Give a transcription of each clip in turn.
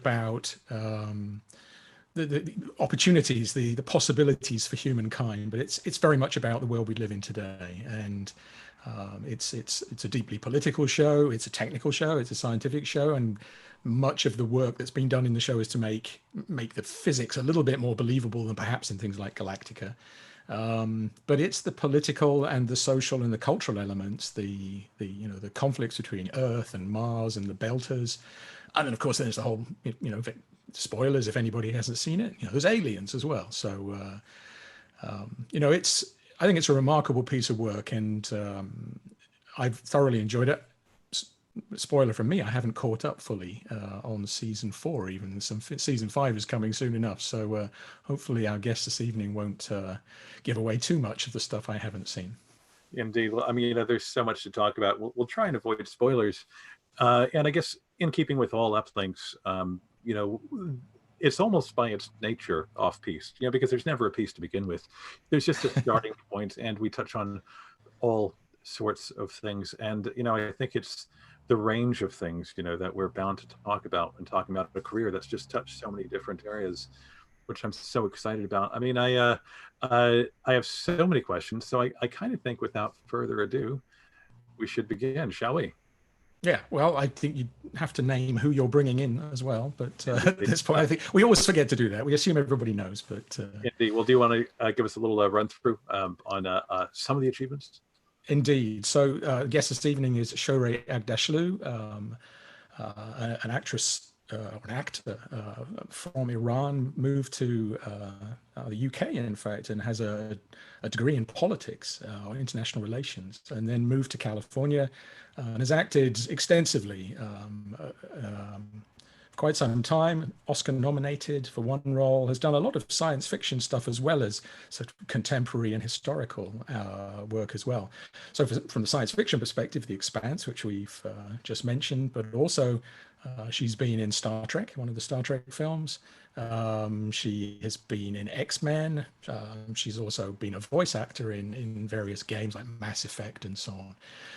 about the opportunities, the possibilities for humankind, but it's very much about the world we live in today. And it's a deeply political show, it's a technical show, it's a scientific show, and much of the work that's been done in the show is to make the physics a little bit more believable than perhaps in things like Galactica. But it's the political and the social and the cultural elements, the conflicts between Earth and Mars and the Belters, and then of course there's the whole spoilers if anybody hasn't seen it. There's aliens as well. So I think it's a remarkable piece of work, and I've thoroughly enjoyed it. Spoiler from me, I haven't caught up fully on season 4 even. Season 5 is coming soon enough, so hopefully our guest this evening won't give away too much of the stuff I haven't seen. Indeed. Well, I mean, there's so much to talk about. We'll try and avoid spoilers, and I guess in keeping with all uplinks, it's almost by its nature off-piece, because there's never a piece to begin with. There's just a starting point, and we touch on all sorts of things. And I think it's the range of things that we're bound to talk about, and talking about a career that's just touched so many different areas, which I'm so excited about. I mean, I have so many questions, so I kind of think without further ado, we should begin, shall we? Yeah, well, I think you have to name who you're bringing in as well. But at this point, I think we always forget to do that. We assume everybody knows, but indeed. Well, do you want to give us a little run through on some of the achievements? Indeed. So, guest this evening is Shohreh Aghdashloo, an actress or an actor from Iran, moved to the UK, in fact, and has a degree in politics or international relations, and then moved to California and has acted extensively for quite some time. Oscar nominated for one role, has done a lot of science fiction stuff as well as sort of contemporary and historical work as well. So from the science fiction perspective, The Expanse, which we've just mentioned, but also she's been in Star Trek, one of the Star Trek films. She has been in X-Men. She's also been a voice actor in various games like Mass Effect and so on.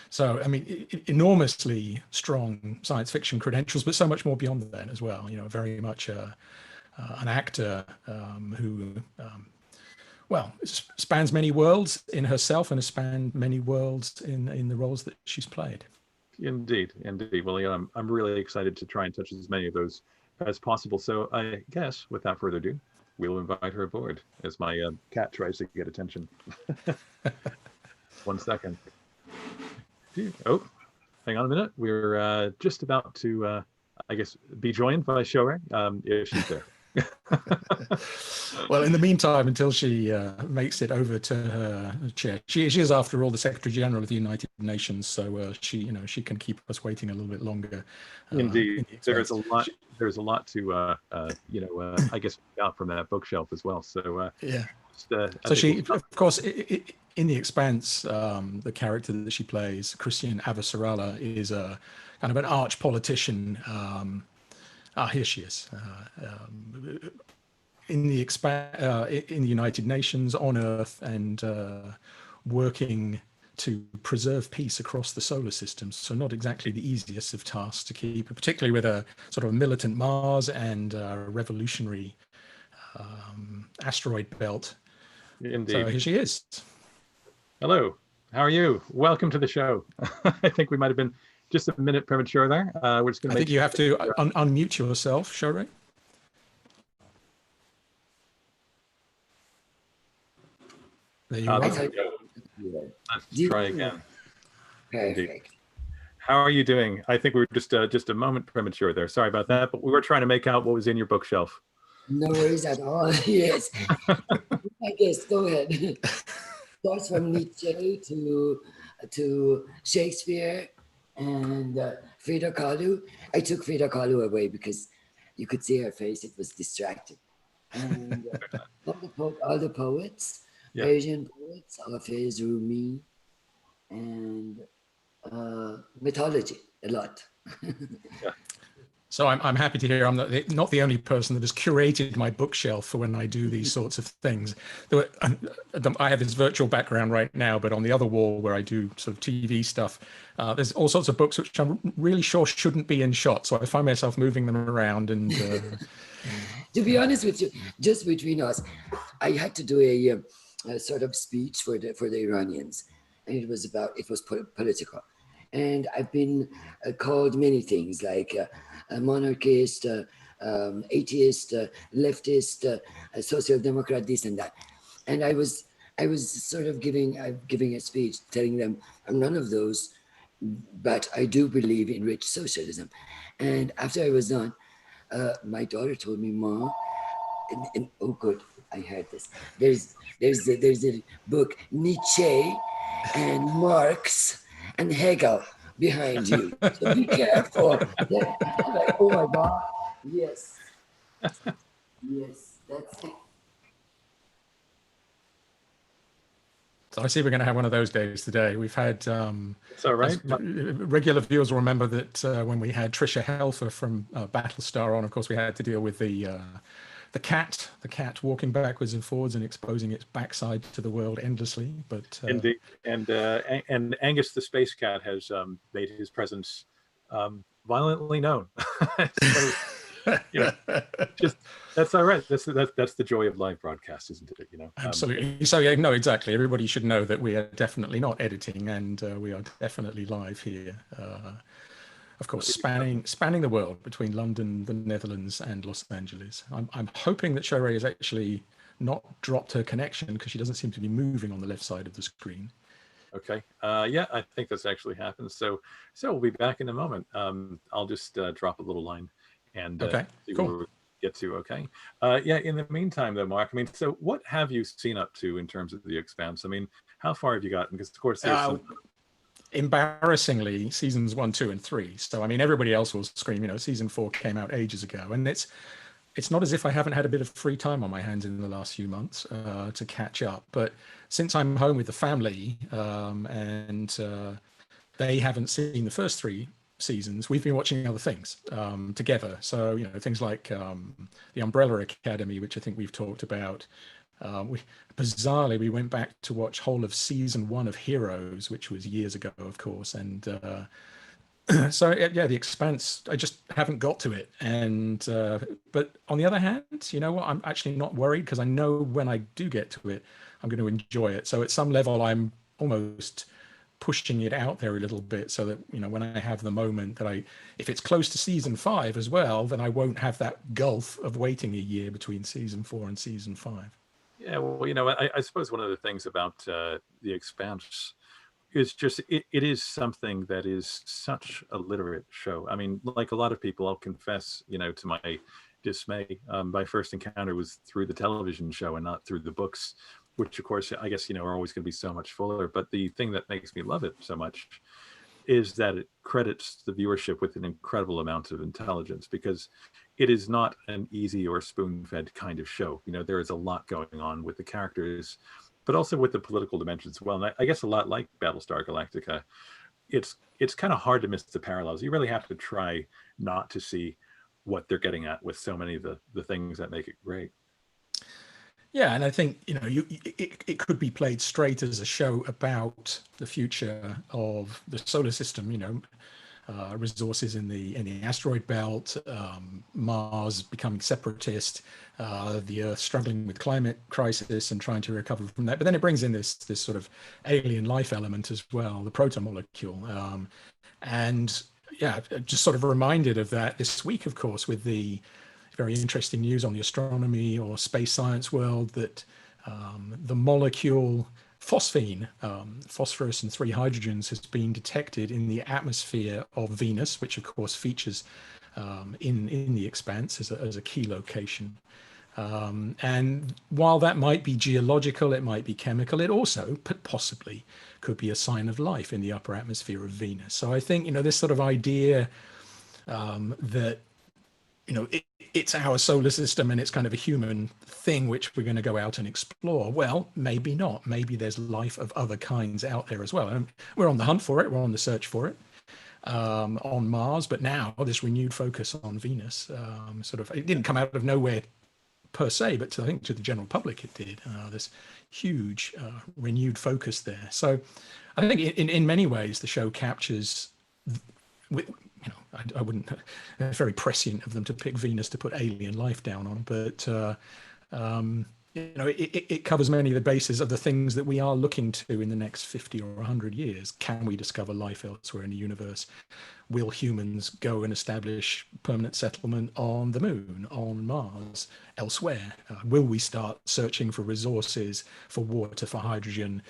So, I mean, enormously strong science fiction credentials, but so much more beyond that as well. Very much an actor who, spans many worlds in herself and has spanned many worlds in the roles that she's played. Indeed. Well, I'm really excited to try and touch as many of those as possible. So I guess, without further ado, we'll invite her aboard as my cat tries to get attention. 1 second. Oh, hang on a minute. We're just about to, I guess, be joined by Shohreh, if she's there. Well, in the meantime, until she makes it over to her chair, she is, after all, the Secretary General of the United Nations, so she can keep us waiting a little bit longer. Indeed, there's a lot. There's a lot to I guess out from that bookshelf as well. So yeah. So she, of course, in The Expanse, the character that she plays, Christian Avasarala, is a kind of an arch politician. Here she is. In the United Nations, on Earth, and working to preserve peace across the solar system. So not exactly the easiest of tasks to keep, particularly with a sort of militant Mars and a revolutionary asteroid belt. Indeed. So here she is. Hello. How are you? Welcome to the show. I think we might have been just a minute premature there. We're just going to I think you have to unmute yourself, Shohreh. There you are. Let's try again. Perfect. Indeed. How are you doing? I think we were just a moment premature there. Sorry about that, but we were trying to make out what was in your bookshelf. No worries at all. Yes. I guess, go ahead. Starts from Nietzsche to Shakespeare and Frida Kahlo. I took Frida Kahlo away because you could see her face. It was distracting. And all the poets, yeah. Persian poets, Hafiz, Rumi, and mythology, a lot. Yeah. So I'm happy to hear I'm not the only person that has curated my bookshelf for when I do these sorts of things. I have this virtual background right now, but on the other wall where I do sort of TV stuff, there's all sorts of books which I'm really sure shouldn't be in shot. So I find myself moving them around. And to be honest with you, just between us, I had to do a sort of speech for the Iranians, and it was political. And I've been called many things, like a monarchist, atheist, leftist, social democrat, this and that. And I was sort of giving a speech telling them I'm none of those, but I do believe in rich socialism. And after I was done, my daughter told me, "Mom," and oh, good, I heard this. There's a book, Nietzsche and Marx and Hegel behind you. So be careful. I'm like, oh my God. Yes. Yes, that's it. so I see we're going to have one of those days today. We've had It's all right. regular viewers will remember that when we had Trisha Helfer from Battlestar on, of course, we had to deal with the cat walking backwards and forwards and exposing its backside to the world endlessly. But Indeed, and Angus the space cat has made his presence violently known. So, you know, just that's all right. That's the joy of live broadcast, isn't it? You know, absolutely. So yeah, no, exactly. Everybody should know that we are definitely not editing, and we are definitely live here. Of course, spanning the world between London, the Netherlands, and Los Angeles. I'm hoping that Shohreh has actually not dropped her connection, because she doesn't seem to be moving on the left side of the screen. Okay. Yeah, I think that's actually happened. So we'll be back in a moment. I'll just drop a little line and okay, see cool. where we get to. Okay. Yeah. In the meantime, though, Mark, I mean, so what have you seen up to in terms of The Expanse? I mean, how far have you gotten? Because of course there's some. Embarrassingly, seasons 1, 2, and 3. So I mean, everybody else will scream, season 4 came out ages ago, and it's not as if I haven't had a bit of free time on my hands in the last few months to catch up. But since I'm home with the family and they haven't seen the first 3 seasons, we've been watching other things together. So things like the Umbrella Academy, which I think we've talked about. Bizarrely, we went back to watch whole of season 1 of Heroes, which was years ago, of course, and so yeah, The Expanse, I just haven't got to it. And but on the other hand, you know what, I'm actually not worried, because I know when I do get to it, I'm going to enjoy it. So at some level, I'm almost pushing it out there a little bit, so that when I have the moment that if it's close to season 5 as well, then I won't have that gulf of waiting a year between season 4 and season 5. Yeah, well, I suppose one of the things about The Expanse is just it is something that is such a literate show. I mean, like a lot of people, I'll confess, to my dismay, my first encounter was through the television show and not through the books, which of course, I guess, are always going to be so much fuller. But the thing that makes me love it so much is that it credits the viewership with an incredible amount of intelligence, because it is not an easy or spoon-fed kind of show. There is a lot going on with the characters, but also with the political dimensions as well. And I guess a lot like Battlestar Galactica, it's kind of hard to miss the parallels. You really have to try not to see what they're getting at with so many of the things that make it great. Yeah, and I think it could be played straight as a show about the future of the solar system. Resources in the asteroid belt, Mars becoming separatist, the Earth struggling with climate crisis and trying to recover from that. But then it brings in this sort of alien life element as well, the protomolecule, and yeah, just sort of reminded of that this week, of course, with the very interesting news on the astronomy or space science world that the molecule phosphine, phosphorus and 3 hydrogens, has been detected in the atmosphere of Venus, which of course features in The Expanse as a key location. And while that might be geological, it might be chemical, it also possibly could be a sign of life in the upper atmosphere of Venus. So I think, this sort of idea that it's our solar system and it's kind of a human thing which we're going to go out and explore. Well, maybe not. Maybe there's life of other kinds out there as well. And we're on the hunt for it. We're on the search for it. on Mars, but now this renewed focus on Venus, sort of, it didn't come out of nowhere per se, but I think to the general public it did. This huge renewed focus there. So I think in many ways the show captures, I wouldn't, very prescient of them to pick Venus to put alien life down on, but it covers many of the bases of the things that we are looking to in the next 50 or 100 years. Can we discover life elsewhere in the universe? Will humans go and establish permanent settlement on the moon, on Mars, elsewhere? Will we start searching for resources, for water, for hydrogen,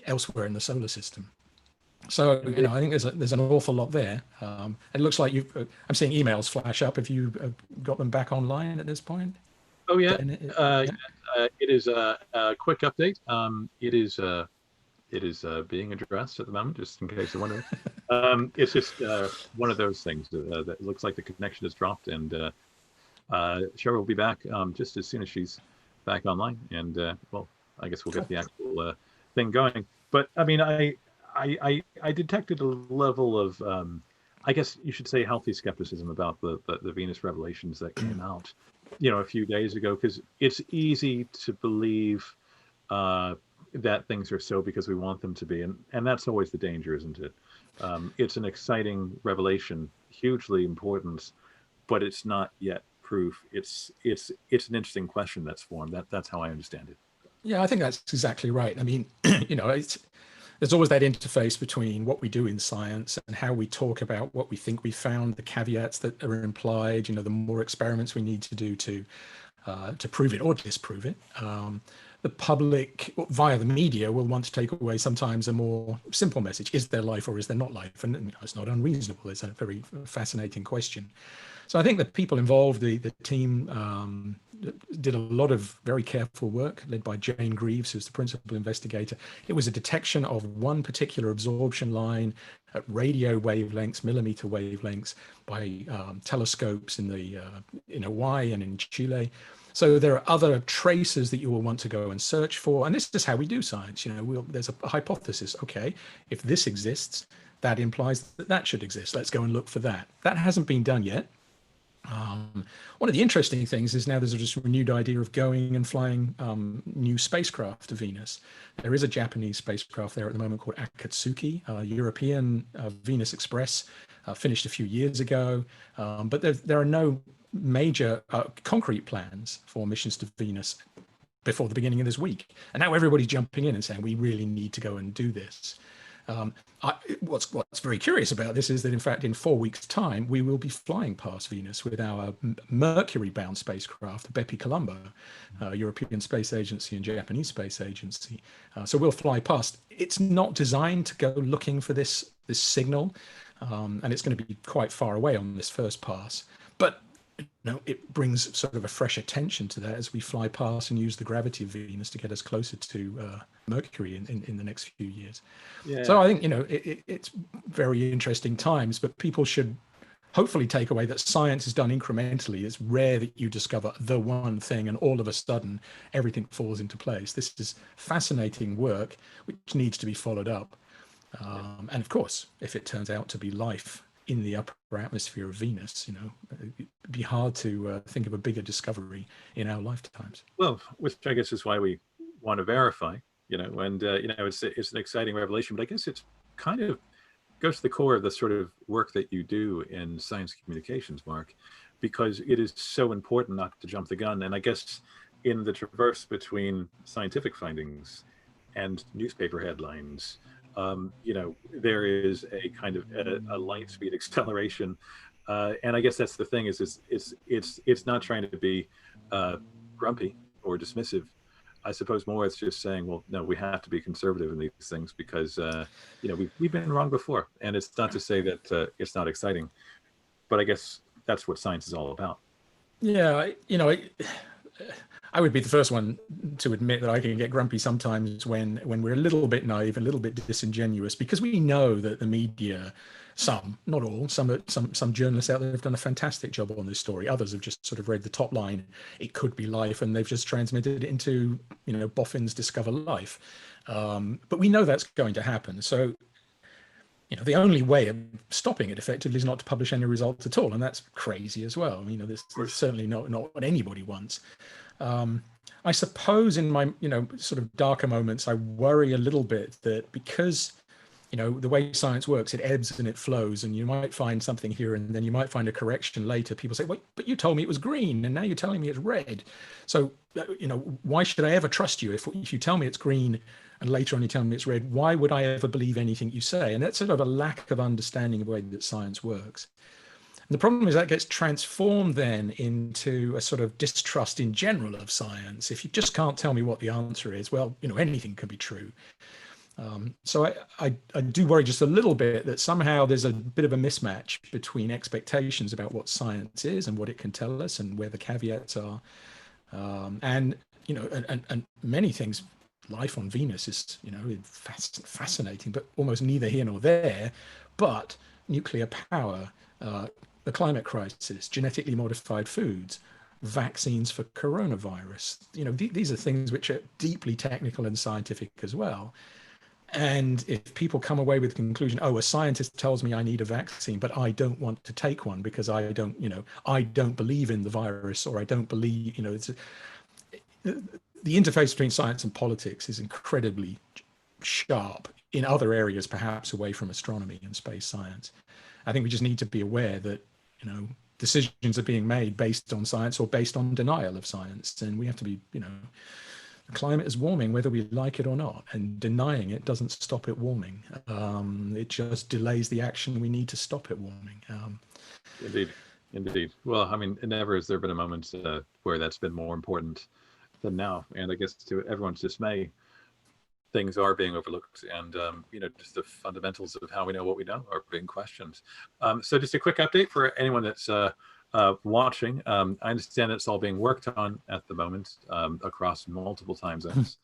elsewhere in the solar system? So, I think there's an awful lot there. It looks like I'm seeing emails flash up. Have you got them back online at this point? Oh yeah, it is a quick update. It is being addressed at the moment, just in case you're wondering. It's just one of those things that looks like the connection has dropped, and Shohreh will be back just as soon as she's back online, and well, I guess we'll get the actual thing going. But I mean, I detected a level of, I guess you should say, healthy skepticism about the Venus revelations that came out, a few days ago, because it's easy to believe that things are so because we want them to be, and that's always the danger, isn't it? It's an exciting revelation, hugely important, but it's not yet proof. It's an interesting question that's formed. That's how I understand it. Yeah, I think that's exactly right. I mean, there's always that interface between what we do in science and how we talk about what we think we found, the caveats that are implied, the more experiments we need to do to prove it or disprove it. The public, via the media, will want to take away sometimes a more simple message. Is there life or is there not life? And it's not unreasonable. It's a very fascinating question. So I think the people involved, the team, did a lot of very careful work, led by Jane Greaves, who's the principal investigator. It was a detection of one particular absorption line at radio wavelengths, millimeter wavelengths, by telescopes in Hawaii and in Chile. So there are other traces that you will want to go and search for. And this is how we do science. There's a hypothesis. Okay, if this exists, that implies that should exist. Let's go and look for that. That hasn't been done yet. One of the interesting things is now there's this renewed idea of going and flying new spacecraft to Venus. There is a Japanese spacecraft there at the moment called Akatsuki. European Venus Express finished a few years ago, but there are no major concrete plans for missions to Venus before the beginning of this week. And now everybody's jumping in and saying, we really need to go and do this. What's very curious about this is that, in fact, in 4 weeks' time, we will be flying past Venus with our Mercury-bound spacecraft, Bepi Colombo, European Space Agency and Japanese Space Agency. So we'll fly past. It's not designed to go looking for this signal, and it's going to be quite far away on this first pass. But it brings sort of a fresh attention to that as we fly past and use the gravity of Venus to get us closer to Mercury in the next few years. Yeah. So I think, it's very interesting times, but people should hopefully take away that science is done incrementally. It's rare that you discover the one thing and all of a sudden everything falls into place. This is fascinating work which needs to be followed up. And of course, if it turns out to be life in the upper atmosphere of Venus, it'd be hard to think of a bigger discovery in our lifetimes. Well, which I guess is why we want to verify, and it's an exciting revelation, but I guess it's kind of goes to the core of the sort of work that you do in science communications, Mark, because it is so important not to jump the gun. And I guess in the traverse between scientific findings and newspaper headlines, there is a kind of a light speed acceleration, and I guess that's the thing. It's not trying to be grumpy or dismissive. I suppose more it's just saying, well, no, we have to be conservative in these things because we've been wrong before, and it's not to say that it's not exciting, but I guess that's what science is all about. Yeah, I would be the first one to admit that I can get grumpy sometimes when we're a little bit naive, a little bit disingenuous, because we know that the media, some, not all, some journalists out there have done a fantastic job on this story. Others have just sort of read the top line, it could be life, and they've just transmitted it into, Boffin's Discover Life. But we know that's going to happen. So, the only way of stopping it effectively is not to publish any results at all, and that's crazy as well. This is certainly not what anybody wants. I suppose in my sort of darker moments, I worry a little bit that because the way science works, it ebbs and it flows, and you might find something here and then you might find a correction later. People say, wait, but you told me it was green and now you're telling me it's red. So, why should I ever trust you? If you tell me it's green and later on you tell me it's red, why would I ever believe anything you say? And that's sort of a lack of understanding of the way that science works. And the problem is that gets transformed then into a sort of distrust in general of science. If you just can't tell me what the answer is, well, anything can be true. So I do worry just a little bit that somehow there's a bit of a mismatch between expectations about what science is and what it can tell us and where the caveats are. And many things, life on Venus is, fascinating, but almost neither here nor there. But nuclear power, the climate crisis, genetically modified foods, vaccines for coronavirus, these are things which are deeply technical and scientific as well. And if people come away with the conclusion, oh, a scientist tells me I need a vaccine, but I don't want to take one because I don't believe in the virus, or I don't believe, the interface between science and politics is incredibly sharp in other areas, perhaps away from astronomy and space science. I think we just need to be aware that, decisions are being made based on science or based on denial of science. And we have to be, the climate is warming whether we like it or not, and denying it doesn't stop it warming. It just delays the action we need to stop it warming. Indeed. Well, I mean, never has there been a moment where that's been more important than now. And I guess to everyone's dismay, things are being overlooked, and just the fundamentals of how we know what we know are being questioned. So just a quick update for anyone that's watching. I understand it's all being worked on at the moment across multiple time zones,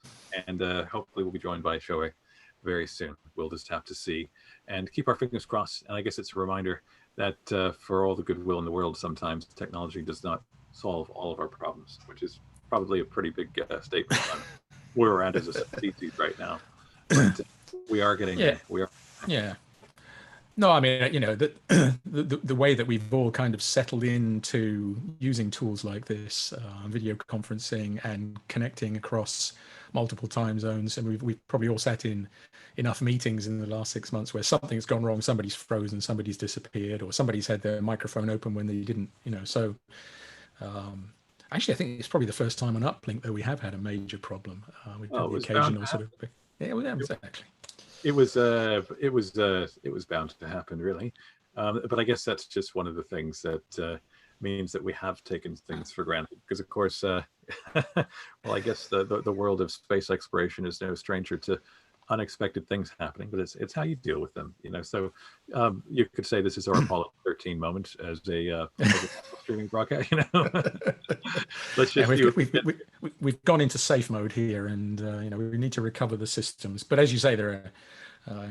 and hopefully we'll be joined by Shohreh very soon. We'll just have to see and keep our fingers crossed. And I guess it's a reminder that for all the goodwill in the world, sometimes technology does not solve all of our problems, which is probably a pretty big statement on where we're at as a species right now. But we are getting there. We are. Yeah. No, I mean, the way that we've all kind of settled into using tools like this, video conferencing and connecting across multiple time zones, and we've probably all sat in enough meetings in the last 6 months where something's gone wrong, somebody's frozen, somebody's disappeared, or somebody's had their microphone open when they didn't, So actually, I think it's probably the first time on Uplink that we have had a major problem. We've had the occasional sort of, exactly. It was bound to happen, really. But I guess that's just one of the things that means that we have taken things for granted. Because of course, well, I guess the world of space exploration is no stranger to unexpected things happening, but it's how you deal with them, So you could say this is our Apollo 13 moment as a streaming broadcast, Let's just we've gone into safe mode here, and we need to recover the systems. But as you say, there are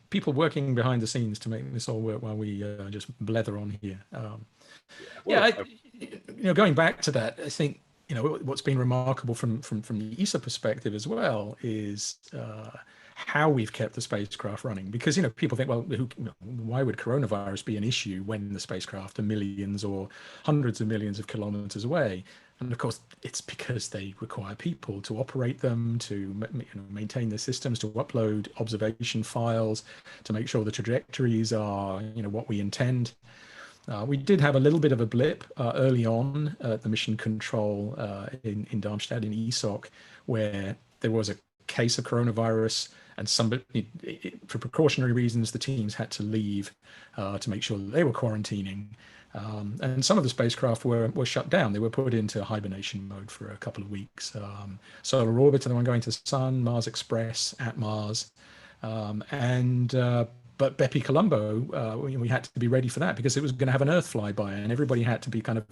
people working behind the scenes to make this all work while we just blether on here. Going back to that, I think what's been remarkable from the ESA perspective as well is how we've kept the spacecraft running, because people think, well, why would coronavirus be an issue when the spacecraft are millions or hundreds of millions of kilometers away? And of course, it's because they require people to operate them, to maintain the systems, to upload observation files, to make sure the trajectories are what we intend. We did have a little bit of a blip early on at the mission control in Darmstadt in ESOC, where there was a case of coronavirus, and somebody, for precautionary reasons, the teams had to leave to make sure that they were quarantining. And some of the spacecraft were shut down. They were put into hibernation mode for a couple of weeks. Solar Orbiter, the one going to the Sun, Mars Express at Mars, but Bepi Colombo, we had to be ready for that because it was going to have an Earth flyby, and everybody had to be kind of,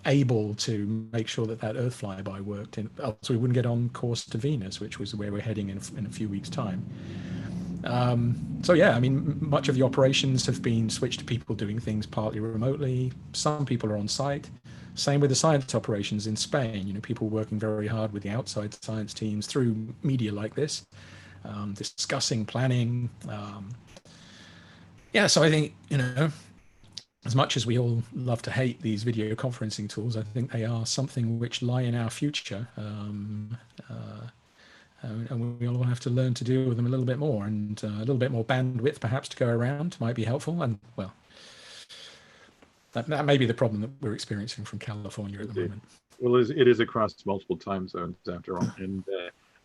able to make sure that Earth flyby worked, else we wouldn't get on course to Venus, which was where we're heading in a few weeks' time. Much of the operations have been switched to people doing things partly remotely. Some people are on site. Same with the science operations in Spain. People working very hard with the outside science teams through media like this. Discussing, planning, Yeah, so I think, as much as we all love to hate these video conferencing tools, I think they are something which lie in our future. And we all have to learn to deal with them a little bit more, and a little bit more bandwidth perhaps to go around might be helpful. And well, that may be the problem that we're experiencing from California at the moment. Well, it is across multiple time zones after all. And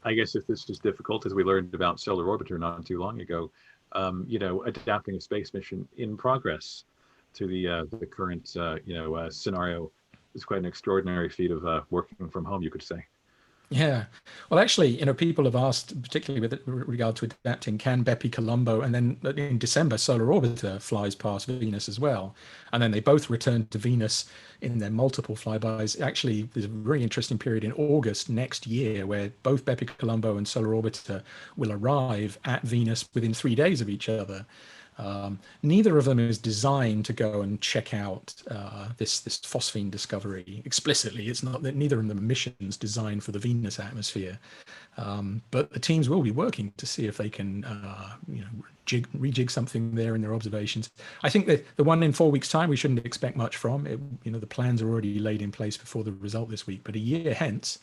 I guess if this is difficult, as we learned about Solar Orbiter not too long ago, adapting a space mission in progress to the current scenario is quite an extraordinary feat of working from home, you could say. Yeah. Well, actually, people have asked, particularly with regard to adapting, can Bepi Colombo, and then in December, Solar Orbiter flies past Venus as well. And then they both return to Venus in their multiple flybys. Actually, there's a very interesting period in August next year where both Bepi Colombo and Solar Orbiter will arrive at Venus within 3 days of each other. Neither of them is designed to go and check out this phosphine discovery explicitly. It's not that neither of them are missions designed for the Venus atmosphere, but the teams will be working to see if they can, rejig something there in their observations. I think that the one in 4 weeks' time we shouldn't expect much from. The plans are already laid in place before the result this week, but a year hence.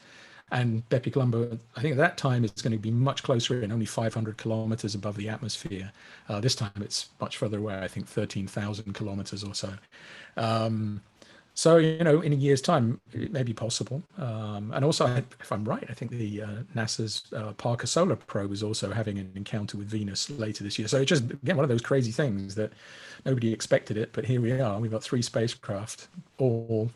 And Bepi Colombo, I think at that time it's going to be much closer in, only 500 kilometers above the atmosphere. This time it's much further away, I think 13,000 kilometers or so. So, in a year's time, it may be possible. And also, if I'm right, I think the NASA's Parker Solar Probe is also having an encounter with Venus later this year. So it's just, again, one of those crazy things that nobody expected it, but here we are. We've got 3 spacecraft, all,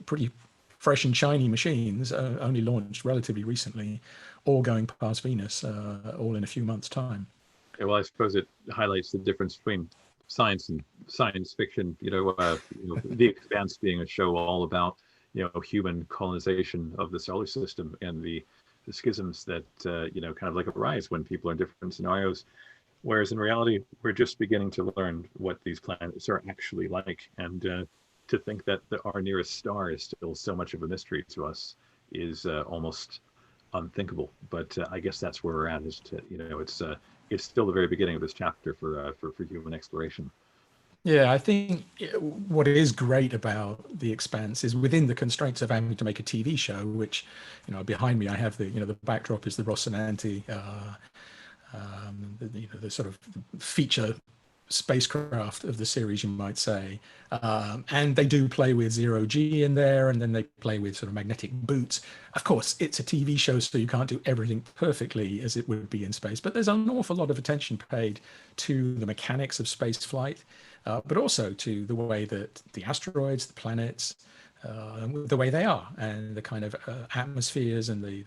pretty fresh and shiny machines, only launched relatively recently, all going past Venus, all in a few months' time. Yeah, well, I suppose it highlights the difference between science and science fiction. The Expanse being a show all about human colonization of the solar system and the schisms that kind of like arise when people are in different scenarios. Whereas in reality, we're just beginning to learn what these planets are actually like, and to think that our nearest star is still so much of a mystery to us is almost unthinkable. But I guess that's where we're at. It's still the very beginning of this chapter for human exploration. Yeah, I think what is great about The Expanse is within the constraints of having to make a TV show, which, behind me I have the backdrop is the Rocinante, the sort of feature spacecraft of the series, you might say, and they do play with zero G in there, and then they play with sort of magnetic boots. Of course, it's a TV show, so you can't do everything perfectly as it would be in space, but there's an awful lot of attention paid to the mechanics of space flight, but also to the way that the asteroids, the planets, the way they are, and the kind of atmospheres and the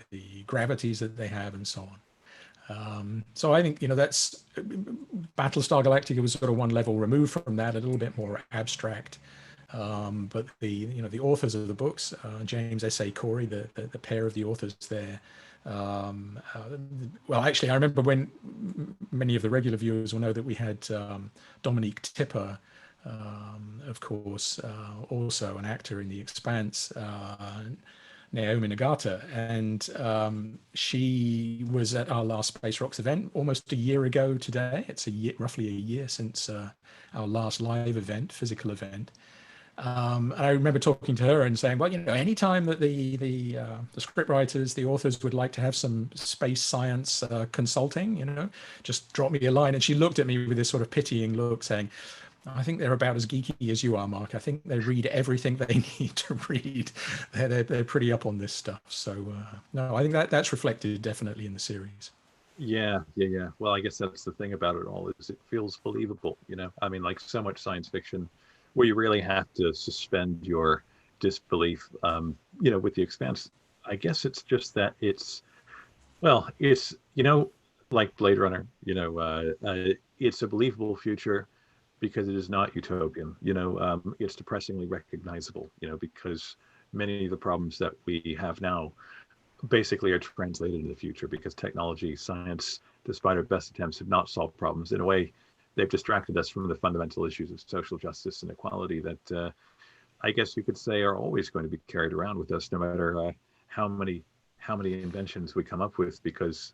gravities that they have, and so on. So I think that's Battlestar Galactica was sort of one level removed from that, a little bit more abstract. But the authors of the books, James S. A. Corey, the pair of the authors there. Well, actually, I remember when many of the regular viewers will know that we had Dominique Tipper, of course, also an actor in The Expanse. Naomi Nagata, and she was at our last Space Rocks event almost a year ago today. It's roughly a year since our last live event, physical event. And I remember talking to her and saying, well, anytime that the script writers, the authors would like to have some space science consulting, just drop me a line. And she looked at me with this sort of pitying look, saying, I think they're about as geeky as you are, Mark. I think they read everything they need to read. They're pretty up on this stuff. So no, I think that's reflected definitely in the series. Yeah. Well, I guess that's the thing about it all, is it feels believable. I mean, like so much science fiction, where you really have to suspend your disbelief. With The Expanse, I guess it's just that it's like Blade Runner. It's a believable future, because it is not utopian. It's depressingly recognizable, because many of the problems that we have now basically are translated into the future, because technology, science, despite our best attempts, have not solved problems. In a way, they've distracted us from the fundamental issues of social justice and equality that I guess you could say are always going to be carried around with us, no matter how many inventions we come up with, because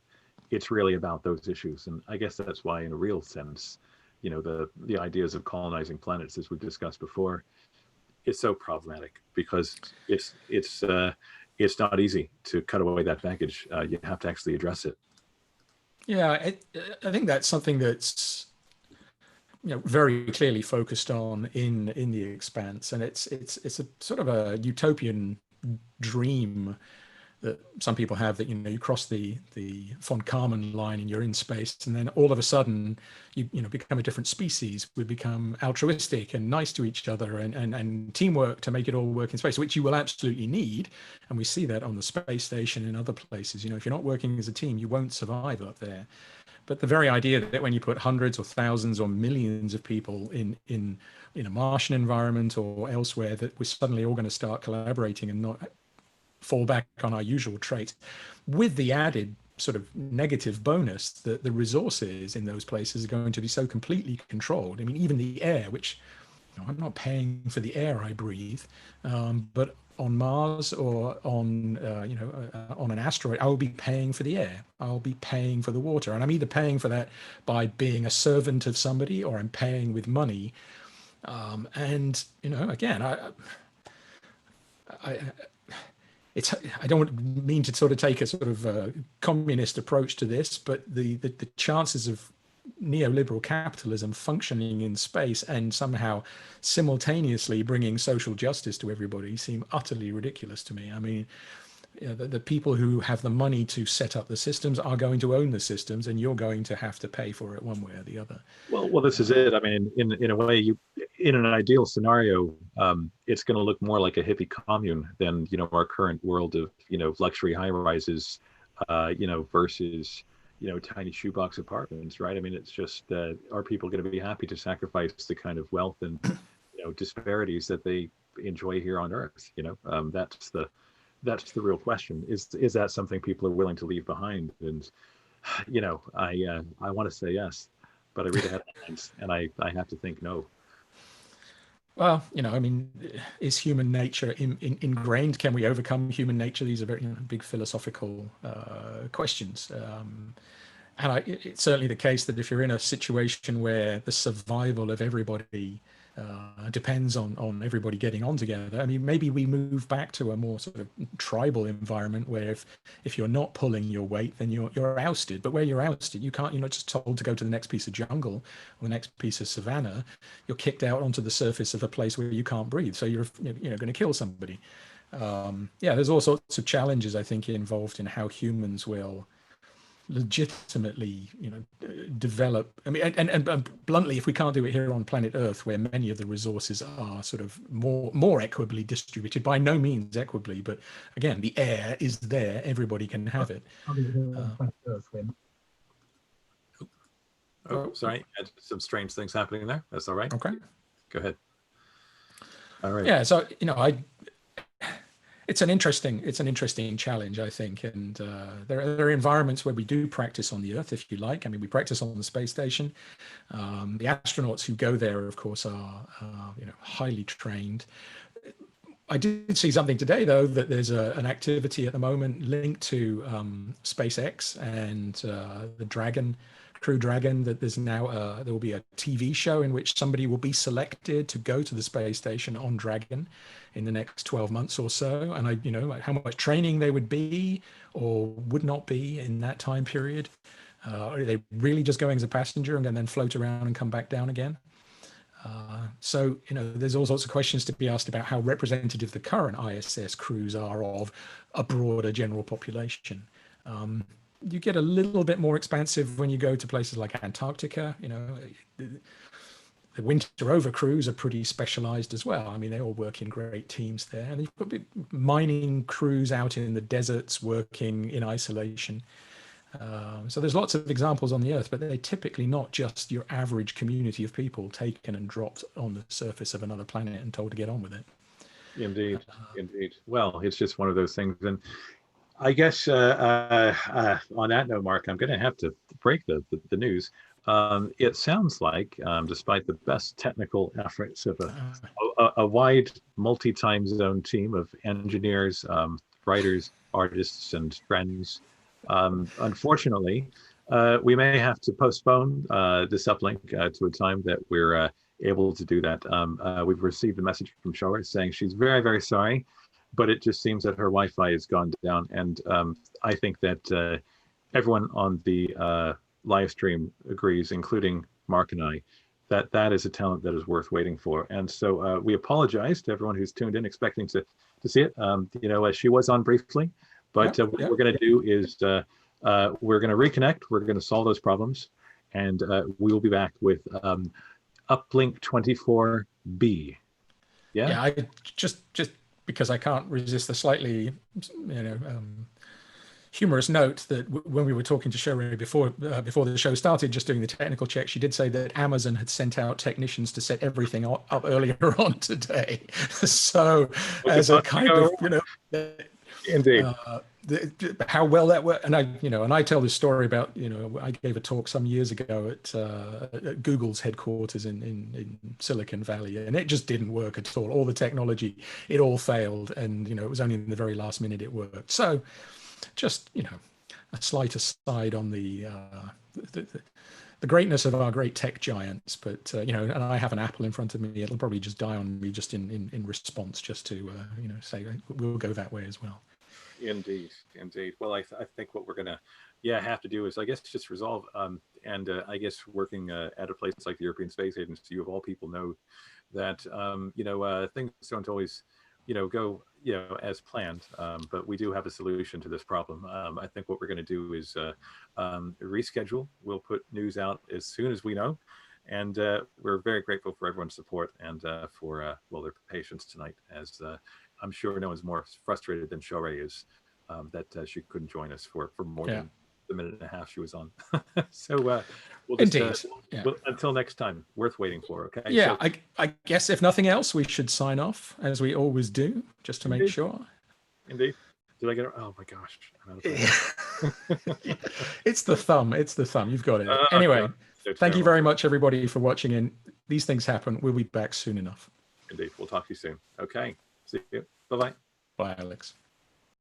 it's really about those issues. And I guess that's why, in a real sense, you know, the ideas of colonizing planets, as we've discussed before, is so problematic because it's not easy to cut away that baggage. You have to actually address it. Yeah, I think that's something that's, you know, very clearly focused on in The Expanse, and it's a sort of a utopian dream that some people have, that, you know, you cross the von Karman line and you're in space, and then all of a sudden you know, become a different species. We become altruistic and nice to each other, and teamwork to make it all work in space, which you will absolutely need. And we see that on the space station and other places. You know, if you're not working as a team, you won't survive up there. But the very idea that when you put hundreds or thousands or millions of people in a Martian environment or elsewhere, that we're suddenly all going to start collaborating and not fall back on our usual traits, with the added sort of negative bonus that the resources in those places are going to be so completely controlled. I mean, even the air, which, you know, I'm not paying for the air I breathe, but on Mars or on on an asteroid, I will be paying for the air. I'll be paying for the water, and I'm either paying for that by being a servant of somebody, or I'm paying with money. And, you know, again, I don't mean to sort of take a sort of communist approach to this, but the chances of neoliberal capitalism functioning in space and somehow simultaneously bringing social justice to everybody seem utterly ridiculous to me. I mean, you know, the people who have the money to set up the systems are going to own the systems, and you're going to have to pay for it one way or the other. Well, this is it. I mean, in a way, in an ideal scenario, it's going to look more like a hippie commune than, you know, our current world of, you know, luxury high rises, you know, versus, you know, tiny shoebox apartments, right? I mean, it's just, are people going to be happy to sacrifice the kind of wealth and, you know, disparities that they enjoy here on Earth? You know, that's the real question. Is that something people are willing to leave behind? And, you know, I want to say yes, but I read the headlines and I have to think no. Well, you know, I mean, is human nature ingrained? Can we overcome human nature? These are very, you know, big philosophical questions. And it's certainly the case that if you're in a situation where the survival of everybody depends on everybody getting on together, I mean, maybe we move back to a more sort of tribal environment where if you're not pulling your weight, then you're ousted. But where you're ousted, you're not just told to go to the next piece of jungle or the next piece of savannah. You're kicked out onto the surface of a place where you can't breathe. So you're going to kill somebody. Yeah, there's all sorts of challenges, I think, involved in how humans will legitimately, you know, develop. I mean, and bluntly, if we can't do it here on planet Earth, where many of the resources are sort of more equably distributed, by no means equably, but again, the air is there, everybody can have it. Oh, sorry, had some strange things happening there. That's all right. Okay, go ahead. All right. Yeah, so, you know, it's an interesting challenge, I think, and there are environments where we do practice on the Earth, if you like. I mean, we practice on the space station. The astronauts who go there, of course, are you know, highly trained. I did see something today, though, that there's an activity at the moment linked to SpaceX and the Crew Dragon, that there's now there will be a TV show in which somebody will be selected to go to the space station on Dragon in the next 12 months or so. And you know, like how much training they would be or would not be in that time period. Are they really just going as a passenger and then float around and come back down again? So, you know, there's all sorts of questions to be asked about how representative the current ISS crews are of a broader general population. You get a little bit more expansive when you go to places like Antarctica. You know, the winter rover crews are pretty specialized as well. I mean, they all work in great teams there. And you've got mining crews out in the deserts working in isolation. So there's lots of examples on the Earth, but they're typically not just your average community of people taken and dropped on the surface of another planet and told to get on with it. Indeed, indeed. Well, it's just one of those things. And I guess on that note, Mark, I'm going to have to break the news. It sounds like, despite the best technical efforts of a wide multi-time zone team of engineers, writers, artists, and friends, unfortunately, we may have to postpone this uplink to a time that we're able to do that. We've received a message from Shohreh saying she's very, very sorry, but it just seems that her Wi-Fi has gone down. And I think that everyone on the live stream agrees, including Mark and I, that that is a talent that is worth waiting for. And so we apologize to everyone who's tuned in expecting to see it. She was on briefly, but what we're going to do is we're going to reconnect. We're going to solve those problems, and we will be back with Uplink 24B. Yeah, I just because I can't resist the slightly, humorous note that when we were talking to Shohreh before the show started, just doing the technical check, she did say that Amazon had sent out technicians to set everything up earlier on today. So as a kind of, indeed. How well that worked, and I tell this story about, I gave a talk some years ago at Google's headquarters in Silicon Valley, and it just didn't work at all. All the technology, it all failed, and it was only in the very last minute it worked. So just a slight aside on the greatness of our great tech giants, but and I have an Apple in front of me. It'll probably just die on me just in response, just to say we'll go that way as well. Indeed. Well, I think what we're gonna have to do is, I guess, just resolve and I guess working at a place like the European Space Agency, you of all people know that things don't always go as planned, but we do have a solution to this problem. I think what we're going to do is reschedule. We'll put news out as soon as we know, and we're very grateful for everyone's support and for their patience tonight, as I'm sure no one's more frustrated than Shohreh is that she couldn't join us for more than the minute and a half she was on. So we'll just until next time, worth waiting for. Okay. Yeah, so, I guess if nothing else, we should sign off as we always do, just to make sure. Indeed. Did I get it? Oh my gosh. It's the thumb. You've got it. Anyway, thank you very much, everybody, for watching in. These things happen. We'll be back soon enough. Indeed. We'll talk to you soon. Okay. See you. Bye-bye. Bye, Alex.